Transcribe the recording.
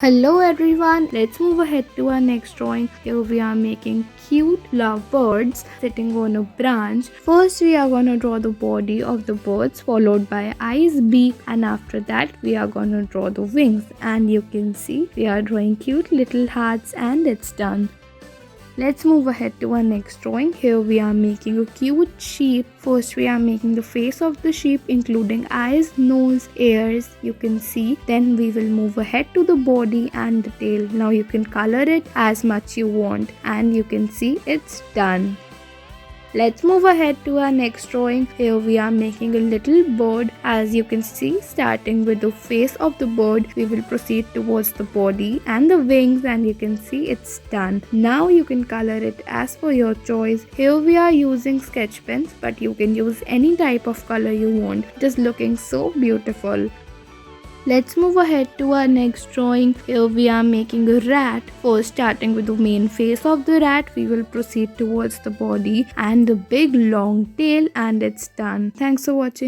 Hello everyone, let's move ahead to our next drawing. Here we are making cute lovebirds sitting on a branch. First we are gonna draw the body of the birds followed by eyes, beak, and after that we are gonna draw the wings. And you can see we are drawing cute little hearts and it's done. Let's move ahead to our next drawing. Here we are making a cute sheep. First we are making the face of the sheep including eyes, nose, ears, you can see. Then we will move ahead to the body and the tail. Now you can color it as much you want and you can see it's done. Let's move ahead to our next drawing. Here we are making a little bird. As you can see, starting with the face of the bird, we will proceed towards the body and the wings and you can see it's done. Now you can color it as per your choice. Here we are using sketch pens, but you can use any type of color you want. It is looking so beautiful. Let's move ahead to our next drawing. Here we are making a rat. First, starting with the main face of the rat, we will proceed towards the body and the big long tail and it's done. Thanks for watching.